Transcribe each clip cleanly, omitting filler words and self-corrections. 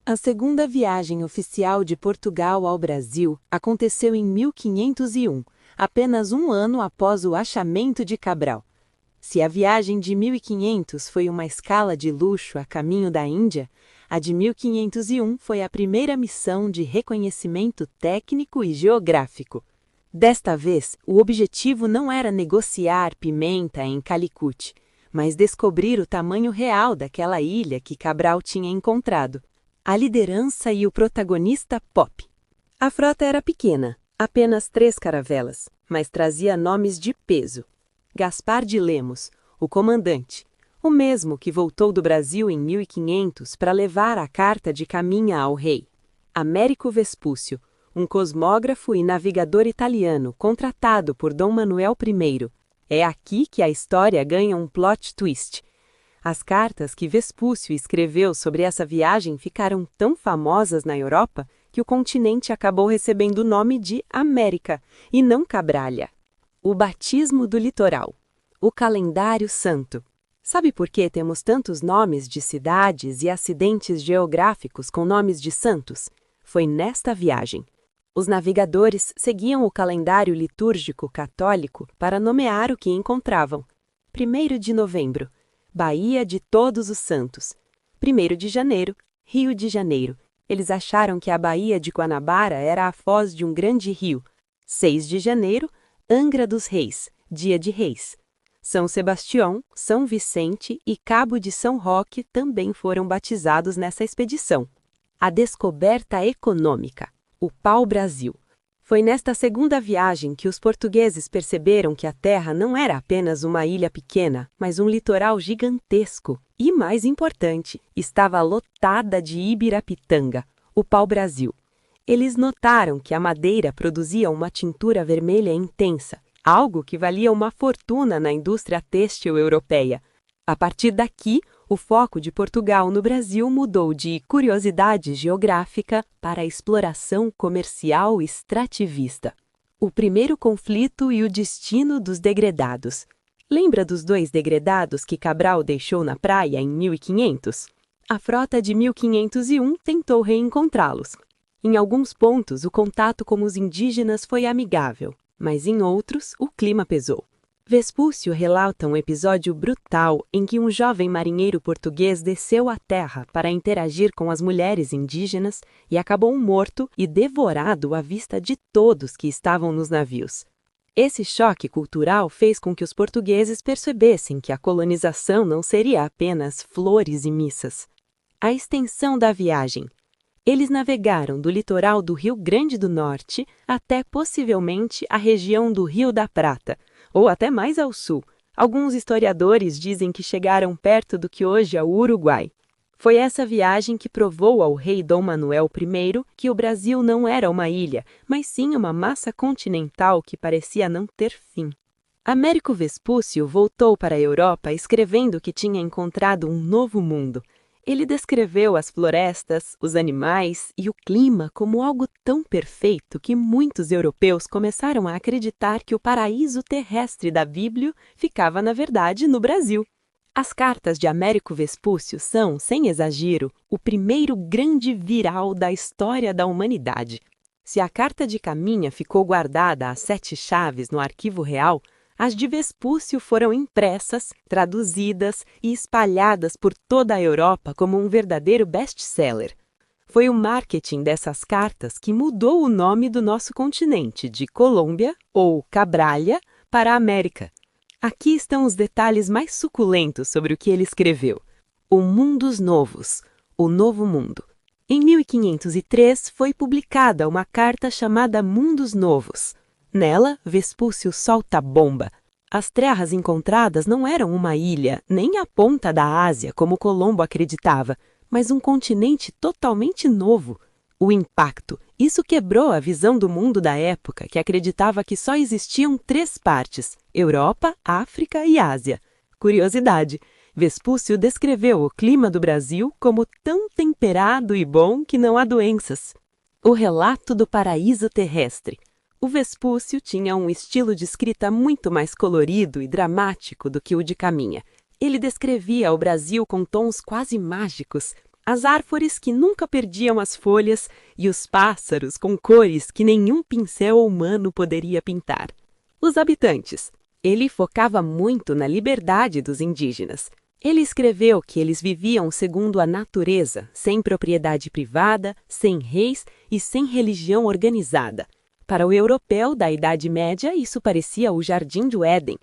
A segunda viagem oficial de Portugal ao Brasil aconteceu em 1501, apenas um ano após o achamento de Cabral. Se a viagem de 1500 foi uma escala de luxo a caminho da Índia, a de 1501 foi a primeira missão de reconhecimento técnico e geográfico. Desta vez, o objetivo não era negociar pimenta em Calicut, mas descobrir o tamanho real daquela ilha que Cabral tinha encontrado. A liderança e o protagonista Pop. A frota era pequena, apenas 3 caravelas, mas trazia nomes de peso. Gaspar de Lemos, o comandante, o mesmo que voltou do Brasil em 1500 para levar a carta de caminha ao rei. Américo Vespúcio, um cosmógrafo e navegador italiano contratado por Dom Manuel I. É aqui que a história ganha um plot twist. As cartas que Vespúcio escreveu sobre essa viagem ficaram tão famosas na Europa que o continente acabou recebendo o nome de América, e não Cabralha. O batismo do litoral. O calendário santo. Sabe por que temos tantos nomes de cidades e acidentes geográficos com nomes de santos? Foi nesta viagem. Os navegadores seguiam o calendário litúrgico católico para nomear o que encontravam. 1º de novembro. Baía de Todos os Santos. 1º de janeiro, Rio de Janeiro. Eles acharam que a Baía de Guanabara era a foz de um grande rio. 6 de janeiro, Angra dos Reis, Dia de Reis. São Sebastião, São Vicente e Cabo de São Roque também foram batizados nessa expedição. A descoberta econômica. O pau-brasil. Foi nesta segunda viagem que os portugueses perceberam que a terra não era apenas uma ilha pequena, mas um litoral gigantesco. E, mais importante, estava lotada de Ibirapitanga, o pau-brasil. Eles notaram que a madeira produzia uma tintura vermelha intensa, algo que valia uma fortuna na indústria têxtil europeia. A partir daqui, o foco de Portugal no Brasil mudou de curiosidade geográfica para exploração comercial extrativista. O primeiro conflito e o destino dos degredados. Lembra dos 2 degredados que Cabral deixou na praia em 1500? A frota de 1501 tentou reencontrá-los. Em alguns pontos, o contato com os indígenas foi amigável, mas em outros, o clima pesou. Vespúcio relata um episódio brutal em que um jovem marinheiro português desceu à terra para interagir com as mulheres indígenas e acabou morto e devorado à vista de todos que estavam nos navios. Esse choque cultural fez com que os portugueses percebessem que a colonização não seria apenas flores e missas. A extensão da viagem. Eles navegaram do litoral do Rio Grande do Norte até possivelmente a região do Rio da Prata, ou até mais ao sul. Alguns historiadores dizem que chegaram perto do que hoje é o Uruguai. Foi essa viagem que provou ao rei Dom Manuel I que o Brasil não era uma ilha, mas sim uma massa continental que parecia não ter fim. Américo Vespúcio voltou para a Europa escrevendo que tinha encontrado um novo mundo. Ele descreveu as florestas, os animais e o clima como algo tão perfeito que muitos europeus começaram a acreditar que o paraíso terrestre da Bíblia ficava, na verdade, no Brasil. As cartas de Américo Vespúcio são, sem exagero, o primeiro grande viral da história da humanidade. Se a carta de caminha ficou guardada às 7 chaves no Arquivo Real, as de Vespúcio foram impressas, traduzidas e espalhadas por toda a Europa como um verdadeiro best-seller. Foi o marketing dessas cartas que mudou o nome do nosso continente de Colômbia, ou Cabralha, para América. Aqui estão os detalhes mais suculentos sobre o que ele escreveu. O Mundos Novos, o Novo Mundo. Em 1503 foi publicada uma carta chamada Mundos Novos. Nela, Vespúcio solta a bomba. As terras encontradas não eram uma ilha, nem a ponta da Ásia, como Colombo acreditava, mas um continente totalmente novo. O impacto. Isso quebrou a visão do mundo da época, que acreditava que só existiam 3 partes: Europa, África e Ásia. Curiosidade: Vespúcio descreveu o clima do Brasil como tão temperado e bom que não há doenças. O relato do paraíso terrestre. O Vespúcio tinha um estilo de escrita muito mais colorido e dramático do que o de Caminha. Ele descrevia o Brasil com tons quase mágicos. as árvores que nunca perdiam as folhas e os pássaros com cores que nenhum pincel humano poderia pintar. Os habitantes. Ele focava muito na liberdade dos indígenas. Ele escreveu que eles viviam segundo a natureza, sem propriedade privada, sem reis e sem religião organizada. Para o europeu da Idade Média, isso parecia o Jardim do Éden.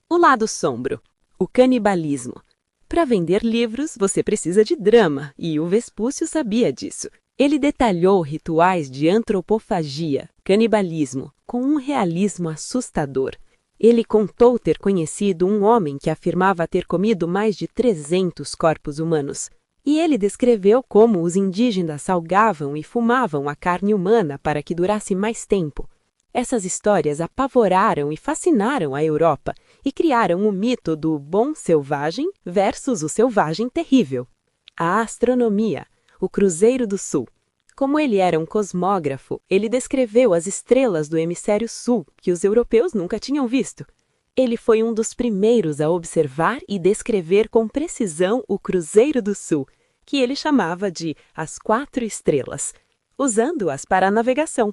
O lado sombrio. O canibalismo. Para vender livros, você precisa de drama, e o Vespúcio sabia disso. Ele detalhou rituais de antropofagia, canibalismo, com um realismo assustador. Ele contou ter conhecido um homem que afirmava ter comido mais de 300 corpos humanos. E ele descreveu como os indígenas salgavam e fumavam a carne humana para que durasse mais tempo. Essas histórias apavoraram e fascinaram a Europa e criaram o mito do bom selvagem versus o selvagem terrível. A astronomia, o Cruzeiro do Sul. Como ele era um cosmógrafo, ele descreveu as estrelas do hemisfério sul que os europeus nunca tinham visto. Ele foi um dos primeiros a observar e descrever com precisão o Cruzeiro do Sul, que ele chamava de as 4 estrelas, usando-as para a navegação.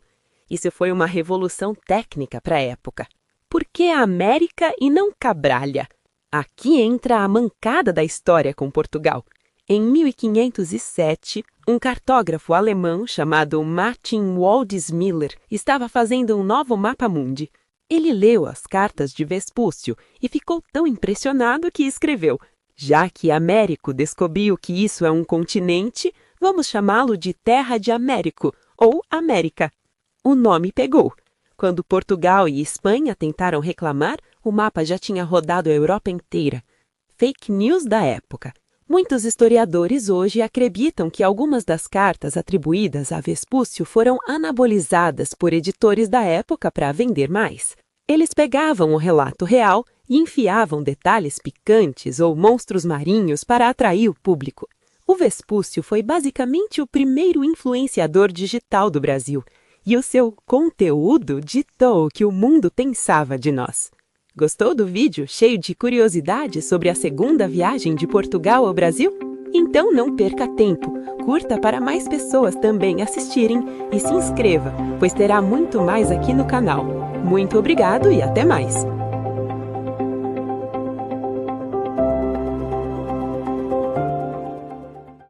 Isso foi uma revolução técnica para a época. Por que a América e não Cabralha? Aqui entra a mancada da história com Portugal. Em 1507, um cartógrafo alemão chamado Martin Waldseemüller estava fazendo um novo mapa-mundi. Ele leu as cartas de Vespúcio e ficou tão impressionado que escreveu: já que Américo descobriu que isso é um continente, vamos chamá-lo de Terra de Américo, ou América. O nome pegou. Quando Portugal e Espanha tentaram reclamar, o mapa já tinha rodado a Europa inteira. Fake news da época. Muitos historiadores hoje acreditam que algumas das cartas atribuídas a Vespúcio foram anabolizadas por editores da época para vender mais. Eles pegavam o relato real e enfiavam detalhes picantes ou monstros marinhos para atrair o público. O Vespúcio foi basicamente o primeiro influenciador digital do Brasil, e o seu conteúdo ditou o que o mundo pensava de nós. Gostou do vídeo cheio de curiosidades sobre a segunda viagem de Portugal ao Brasil? Então não perca tempo, curta para mais pessoas também assistirem e se inscreva, pois terá muito mais aqui no canal. Muito obrigado e até mais!